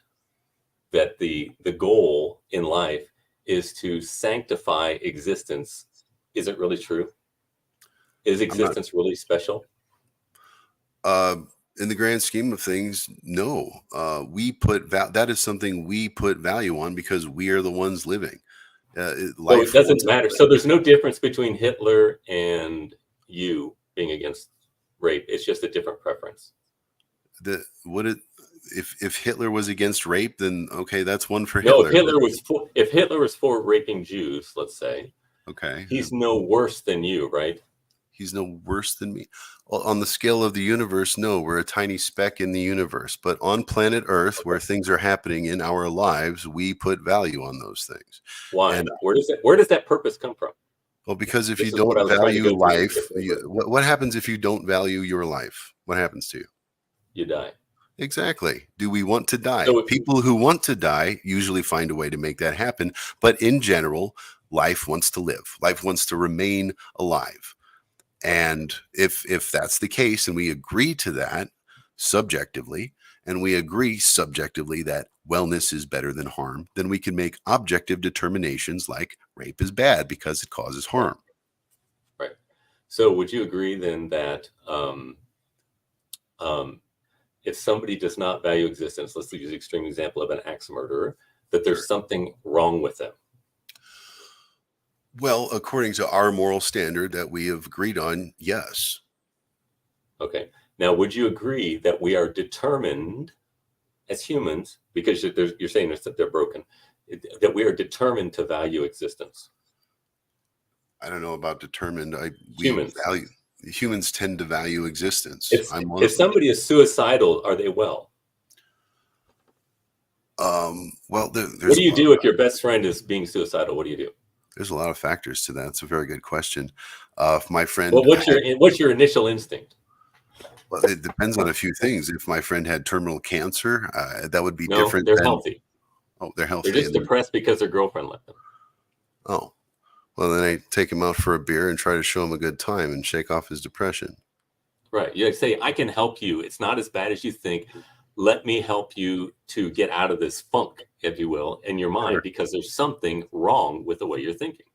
the goal in life is to sanctify existence, is it really true? Is existence really special? In the grand scheme of things, no. We put that is something we put value on because we are the ones living. So it Life doesn't wants to matter. So there's no difference between Hitler and you being against rape. It's just a different preference. If Hitler was against rape, then okay, that's one for No, Hitler. if Hitler was for raping Jews, let's say, Okay, he's no worse than you, right? he's no worse than me. Well, on the scale of the universe, no, we're a tiny speck in the universe. But on planet Earth, where things are happening in our lives, we put value on those things. Why? And Where does that purpose come from? well, because if you This is what I don't was trying to value go through in life, your paper. what happens if you don't value your life? What happens to you? You die. Exactly. Do we want to die? So People who want to die usually find a way to make that happen. But in general, life wants to live. Life wants to remain alive. And if that's the case, and we agree to that subjectively, and we agree subjectively that wellness is better than harm, then we can make objective determinations like rape is bad because it causes harm. right. So would you agree then that if somebody does not value existence, let's use the extreme example of an axe murderer, that there's something wrong with them? Well, according to our moral standard that we have agreed on, yes. Okay. Now, would you agree that we are determined as humans, because you're saying that they're broken, that we are determined to value existence? I don't know about determined. Humans. Humans tend to value existence. If somebody is suicidal, are they well? Well, there's what do you do if your best friend is being suicidal? What do you do? There's a lot of factors to that. It's a very good question. If my friend, well, what's your initial instinct? Well, it depends on a few things. If my friend had terminal cancer, that would be different. They're healthy. Oh, they're healthy. They're just depressed because their girlfriend left them. Oh, well, then I take him out for a beer and try to show him a good time and shake off his depression. Right. You say, I can help you. It's not as bad as you think. Let me help you to get out of this funk, if you will, in your mind, because there's something wrong with the way you're thinking.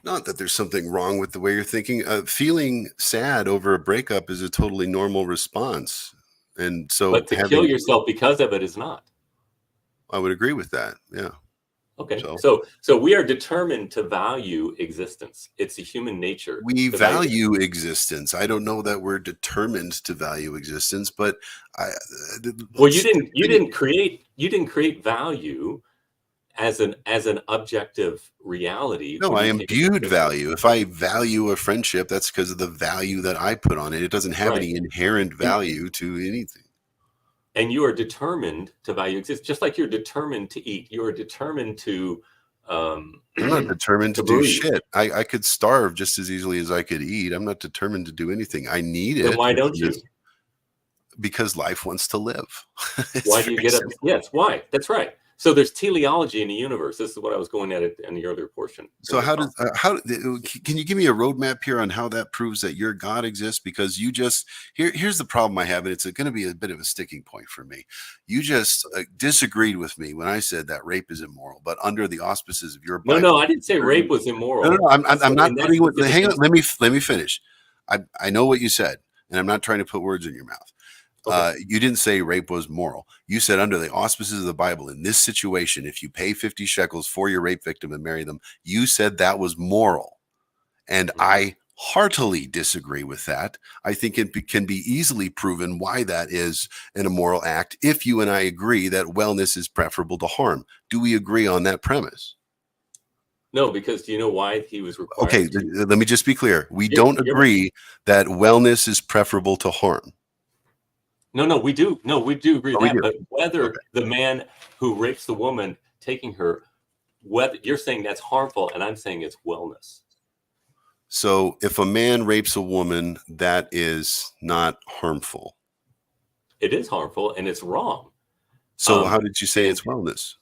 Not that there's something wrong with the way you're thinking. Feeling sad over a breakup is a totally normal response. And so, but to kill yourself because of it is not. I would agree with that. Yeah. Okay. So we are determined to value existence. It's a human nature. We value existence. I don't know that we're determined to value existence, but you didn't create value as an objective reality. No, I imbued value. If I value a friendship, that's because of the value that I put on it. It doesn't have any inherent value to anything. And you are determined to value existence, just like you're determined to eat. You are determined to. I'm not determined to do shit. I could starve just as easily as I could eat. I'm not determined to do anything. I need it. Then why don't you? Because life wants to live. Why do you get up? Yes, why? That's right. So there's teleology in the universe. This is what I was going at in the earlier portion. So can you give me a roadmap here on how that proves that your God exists? Because here's the problem I have, and it's going to be a bit of a sticking point for me. You just disagreed with me when I said that rape is immoral, but under the auspices of your Bible. No, I didn't say rape was immoral. No, I'm not putting it. Hang on, let me finish. I know what you said, and I'm not trying to put words in your mouth. Okay. You didn't say rape was moral. You said under the auspices of the Bible, in this situation, if you pay 50 shekels for your rape victim and marry them, you said that was moral. And I heartily disagree with that. I think it can be easily proven why that is an immoral act if you and I agree that wellness is preferable to harm. Do we agree on that premise? No, because do you know why he was required? Okay, let me just be clear. We don't agree that wellness is preferable to harm. No, we do. No, we do agree with that. But whether the man who rapes the woman, taking her, whether you're saying that's harmful, and I'm saying it's wellness. So if a man rapes a woman, that is not harmful. It is harmful, and it's wrong. So how did you say it's wellness?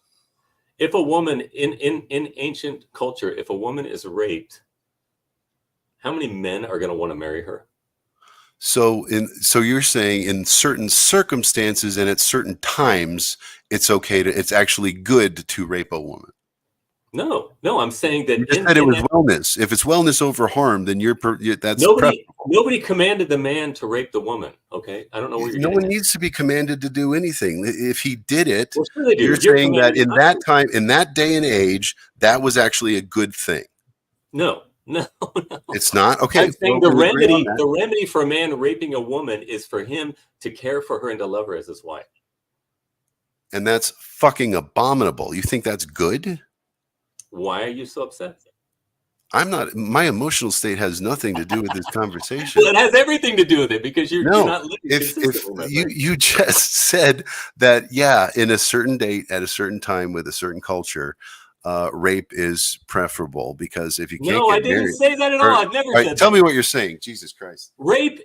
If a woman in ancient culture, if a woman is raped, how many men are going to want to marry her? So you're saying in certain circumstances and at certain times, it's actually good to rape a woman. No, I'm saying that You just in, said it in was that wellness. If it's wellness over harm, then that's nobody commanded the man to rape the woman. Okay, I don't know where you're no getting one that. needs to be commanded to do anything. If he did it, Well, sure they do. you're You're saying that commanded in not that to. time, in that day and age, that was actually a good thing. No, no. It's not. Okay, I'm saying well, we'll agree on that. the remedy for a man raping a woman is for him to care for her and to love her as his wife. And that's fucking abominable. You think that's good? Why are you so upset? I'm not. My emotional state has nothing to do with this conversation. Well, it has everything to do with it because you're not living if consistently. you just said that, yeah, in a certain date at a certain time with a certain culture, rape is preferable because if you can't No, I get didn't married, say that at all. I've never said tell that. me what you're saying. Jesus Christ. Rape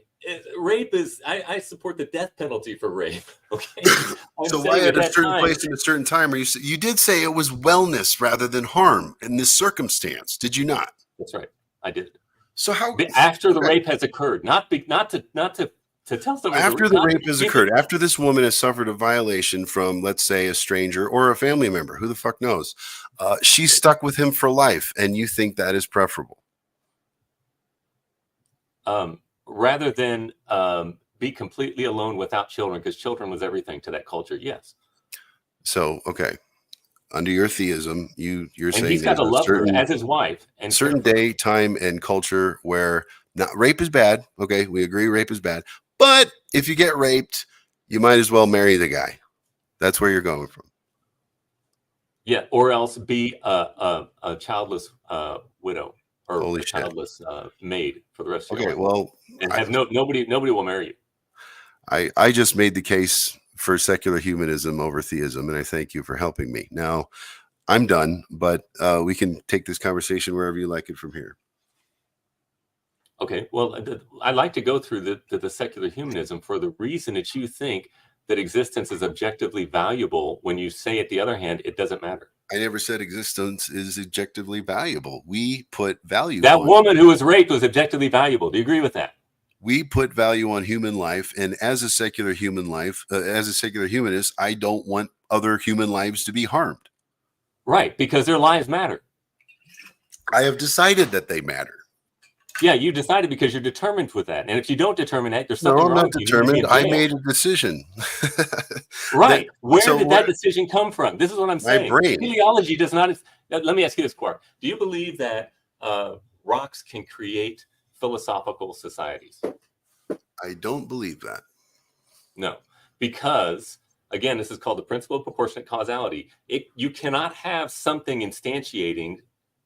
is. I support the death penalty for rape. Okay. So why at a certain place in a certain time are you did say it was wellness rather than harm in this circumstance, did you not? That's right. I did. So how after the rape has occurred, not to tell someone after the rape has occurred, after this woman has suffered a violation from, let's say, a stranger or a family member, who the fuck knows, she's stuck with him for life, and you think that is preferable? Rather than be completely alone without children, because children was everything to that culture. Yes. So, okay, under your theism, you're and saying he's got to love her as his wife, and certain day, time, and culture where not rape is bad. Okay, we agree, rape is bad. But if you get raped, you might as well marry the guy. That's where you're going from. Yeah, or else be a childless widow or Holy a childless maid for the rest of your life. Well, and have nobody will marry you. I just made the case for secular humanism over theism, and I thank you for helping me. Now, I'm done, but we can take this conversation wherever you like it from here. Okay, well, I'd like to go through the secular humanism for the reason that you think that existence is objectively valuable when you say, at the other hand, it doesn't matter. I never said existence is objectively valuable. We put value. That woman who was raped was objectively valuable. Do you agree with that? We put value on human life, and as a secular human life, as a secular humanist, I don't want other human lives to be harmed. Right, because their lives matter. I have decided that they matter. Yeah, you decided because you're determined with that. And if you don't determine that, there's something wrong. I'm not determined. I made a decision. Right. Where did that decision come from? This is what I'm saying. My brain. Teleology does not. Let me ask you this, Quorac. Do you believe that rocks can create philosophical societies? I don't believe that. No, because again, this is called the principle of proportionate causality. You cannot have something instantiating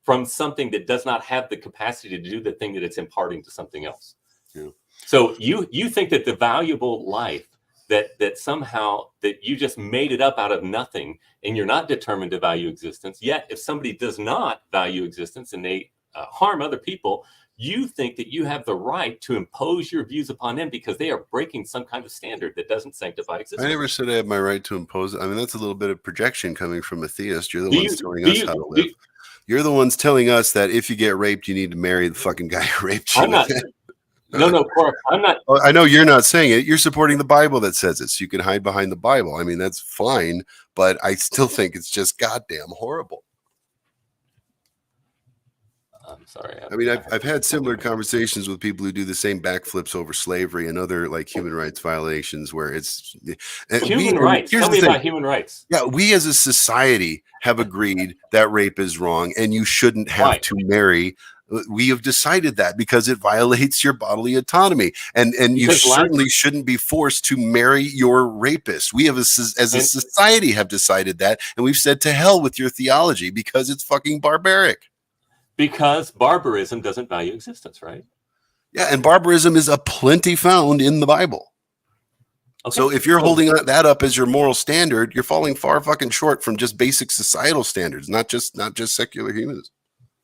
from something that does not have the capacity to do the thing that it's imparting to something else. Yeah. So you think that the valuable life that somehow that you just made it up out of nothing, and you're not determined to value existence. Yet, if somebody does not value existence and they harm other people, you think that you have the right to impose your views upon them because they are breaking some kind of standard that doesn't sanctify existence. I never said I have my right to impose it. I mean, that's a little bit of projection coming from a theist. You're the ones telling us how to live. You're the ones telling us that if you get raped, you need to marry the fucking guy who raped you. I'm not. No, Quorac, I'm not. I know you're not saying it. You're supporting the Bible that says it. So you can hide behind the Bible. I mean, that's fine, but I still think it's just goddamn horrible. I'm sorry. I mean, I've had similar conversations with people who do the same backflips over slavery and other like human rights violations where it's human rights. Tell me about human rights. Yeah, we as a society have agreed that rape is wrong and you shouldn't have to marry. We have decided that because it violates your bodily autonomy, and you certainly shouldn't be forced to marry your rapist. We have, as a society, have decided that, and we've said to hell with your theology because it's fucking barbaric. Because barbarism doesn't value existence, right? Yeah, and barbarism is aplenty found in the Bible. Okay. So if you're holding that up as your moral standard, you're falling far fucking short from just basic societal standards, not just secular humanism.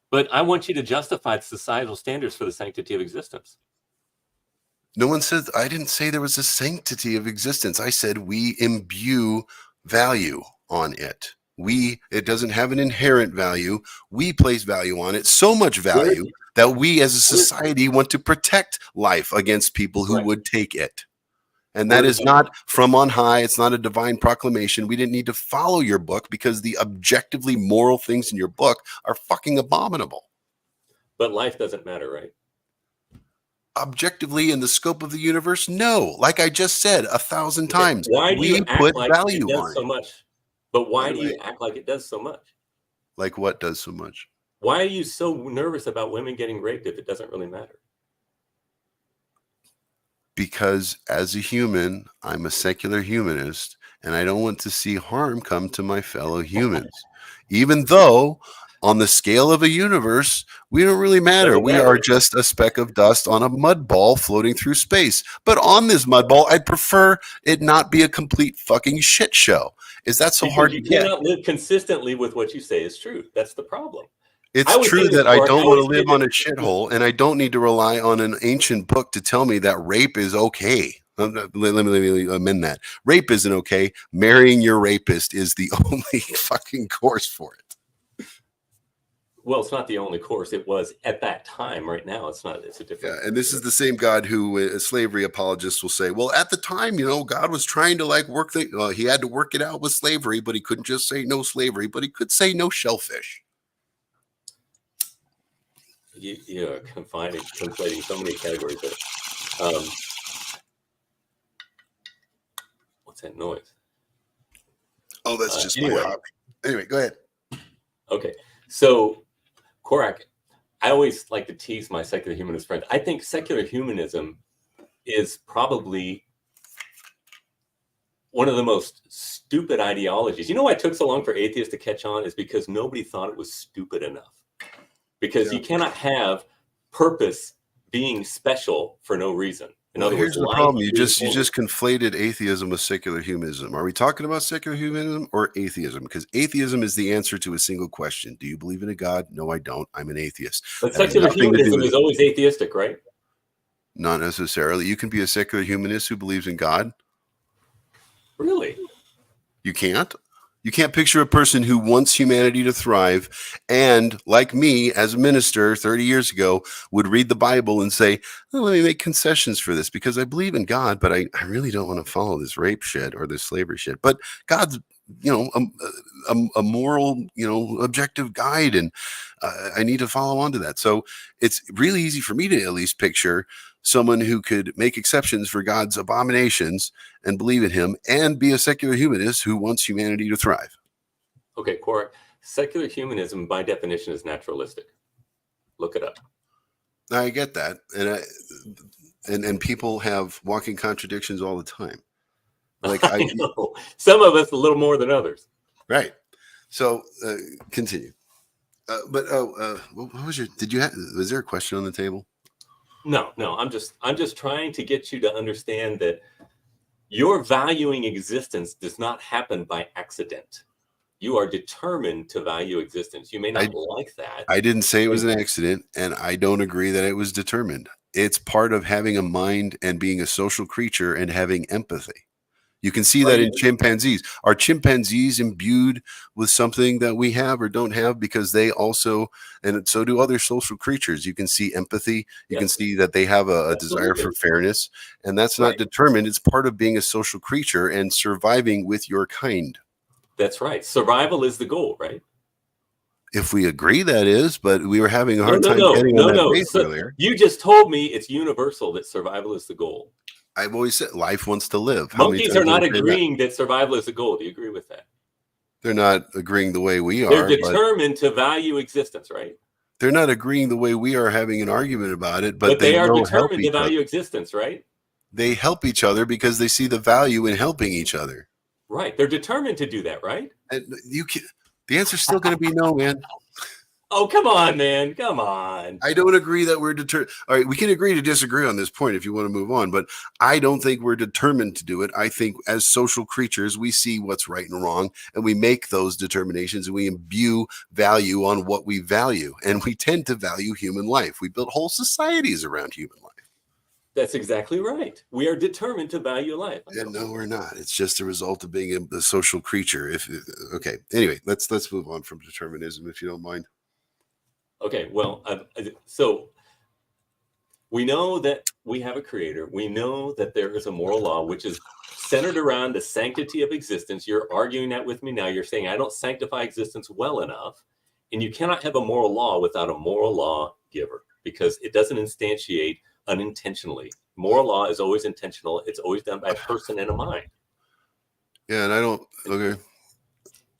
But I want you to justify societal standards for the sanctity of existence. No one said, I didn't say there was a sanctity of existence. I said we imbue value on it. It doesn't have an inherent value. We place value on it, so much value that we as a society want to protect life against people who would take it. And that is not from on high. It's not a divine proclamation. We didn't need to follow your book because the objectively moral things in your book are fucking abominable. But life doesn't matter, right? Objectively, in the scope of the universe, no. Like I just said 1,000 times, Why do you act put like value it does on so it. much? But why do you act like it does so much? Like what does so much? Why are you so nervous about women getting raped if it doesn't really matter? Because as a human, I'm a secular humanist, and I don't want to see harm come to my fellow humans. Even though on the scale of a universe, we don't really matter. We are just a speck of dust on a mud ball floating through space. But on this mud ball, I'd prefer it not be a complete fucking shit show. Is that so hard to get? You cannot live consistently with what you say is true. That's the problem. It's true that I don't want to live on a shithole, and I don't need to rely on an ancient book to tell me that rape is okay. Let me amend that. Rape isn't okay. Marrying your rapist is the only fucking course for it. Well, it's not the only course. It was at that time. Right now, it's not. It's a different. Yeah, and this is the same God who slavery apologists will say, well, at the time, God was trying to work he had to work it out with slavery, but he couldn't just say no slavery, but he could say no shellfish. You are conflating so many categories there. What's that noise? Oh, that's just my hobby. Anyway, go ahead. Okay, so Quorac, I always like to tease my secular humanist friends. I think secular humanism is probably one of the most stupid ideologies. You know why it took so long for atheists to catch on is because nobody thought it was stupid enough. Because you cannot have purpose being special for no reason. In other words, here's the problem. You just conflated atheism with secular humanism. Are we talking about secular humanism or atheism? Because atheism is the answer to a single question. Do you believe in a God? No, I don't. I'm an atheist. But secular humanism is always atheistic, right? Not necessarily. You can be a secular humanist who believes in God. Really? You can't? You can't picture a person who wants humanity to thrive and, like me, as a minister 30 years ago, would read the Bible and say, oh, let me make concessions for this because I believe in God, but I really don't want to follow this rape shit or this slavery shit. But God's, a moral, objective guide, and I need to follow on to that. So it's really easy for me to at least picture someone who could make exceptions for God's abominations and believe in him and be a secular humanist who wants humanity to thrive. Okay, Quorac, secular humanism by definition is naturalistic. Look it up. I get that. And people have walking contradictions all the time. I know. Some of us a little more than others. Right. So continue. What was was there a question on the table? No, I'm just trying to get you to understand that your valuing existence does not happen by accident. You are determined to value existence. You may not like that. I didn't say it was an accident, and I don't agree that it was determined. It's part of having a mind and being a social creature and having empathy. You can see that in chimpanzees. Are chimpanzees imbued with something that we have or don't have? Because they also, and so do other social creatures. You can see empathy. You can see that they have a desire for fairness. And that's not determined. It's part of being a social creature and surviving with your kind. That's right. Survival is the goal, right? If we agree, that is, but we were having a hard time getting on that base earlier. You just told me it's universal that survival is the goal. I've always said life wants to live. Monkeys are not agreeing that survival is the goal. Do you agree with that? They're not agreeing the way we are. They're determined to value existence, right? They're not agreeing the way we are having an argument about it, but they are determined to value existence, right? They help each other because they see the value in helping each other. Right. They're determined to do that, right? And the answer's still going to be no, man. Oh, come on, man. Come on. I don't agree that we're determined. All right, we can agree to disagree on this point if you want to move on, but I don't think we're determined to do it. I think as social creatures, we see what's right and wrong, and we make those determinations, and we imbue value on what we value. And we tend to value human life. We build whole societies around human life. That's exactly right. We are determined to value life. And no, we're not. It's just a result of being a social creature. Okay. Anyway, let's move on from determinism, if you don't mind. Okay, well, so We know that we have a creator. We know that there is a moral law, which is centered around the sanctity of existence. You're arguing that with me now. You're saying I don't sanctify existence well enough. And you cannot have a moral law without a moral law giver, because it doesn't instantiate unintentionally. Moral law is always intentional. It's always done by a person and a mind. Yeah, and I don't. Okay.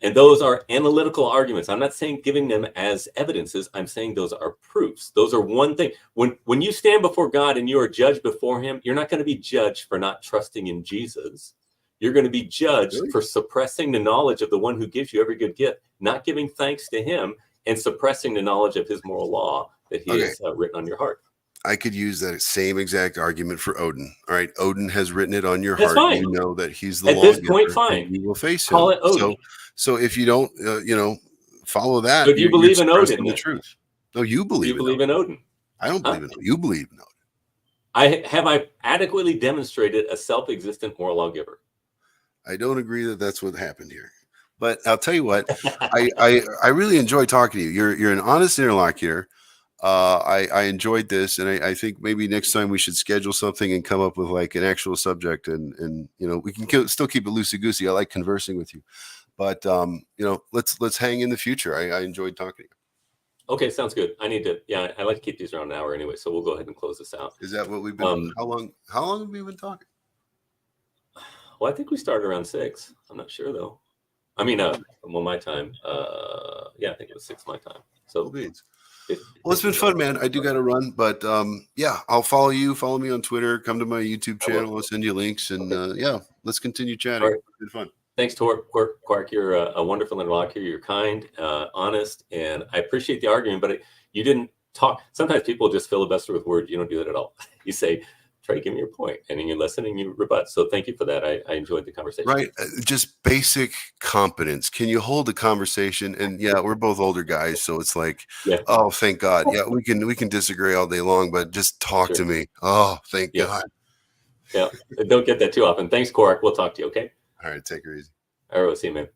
And those are analytical arguments. I'm not saying giving them as evidences. I'm saying those are proofs. Those are one thing. When you stand before God and you are judged before him, you're not going to be judged for not trusting in Jesus. You're going to be judged for suppressing the knowledge of the one who gives you every good gift, not giving thanks to him, and suppressing the knowledge of his moral law that he has written on your heart. I could use that same exact argument for Odin. All right, Odin has written it on your That's heart. fine. You know that he's the At lawgiver. this point, fine. You will face Call him. it Odin. So if you don't, follow that, So do you believe in suppressing Odin? The truth. No, you believe. Do you believe in Odin? I don't believe in Odin. You believe in Odin. I adequately demonstrated a self-existent moral lawgiver. I don't agree that that's what happened here. But I'll tell you what, I really enjoy talking to you. You're an honest interlocutor. I enjoyed this, and I think maybe next time we should schedule something and come up with like an actual subject, and we can still keep it loosey goosey. I like conversing with you, but let's hang in the future. I enjoyed talking to you. Okay, sounds good. I like to keep these around an hour anyway, so we'll go ahead and close this out. Is that what we've been? How long have we been talking? Well, I think we started around 6. I'm not sure though. I mean, my time. I think it was 6 my time. So. Well, it's been fun, man. I do got to run, but I'll follow you. Follow me on Twitter. Come to my YouTube channel. I'll send you links, and let's continue chatting. Right. It's been fun. Thanks, Quorac. You're a wonderful interlocutor. You're kind, honest, and I appreciate the argument. But you didn't talk. Sometimes people just filibuster with words. You don't do that at all. You say, "Trey, give me your point," and then you listen and you rebut. So thank you for that. I enjoyed the conversation. Right, just basic competence. Can you hold a conversation? And we're both older guys, so it's like, oh, thank God. Yeah, we can disagree all day long, but just talk to me. Oh, thank God. Yeah, don't get that too often. Thanks, Quorac. We'll talk to you. Okay. All right, take her easy. All right, we'll see you, man.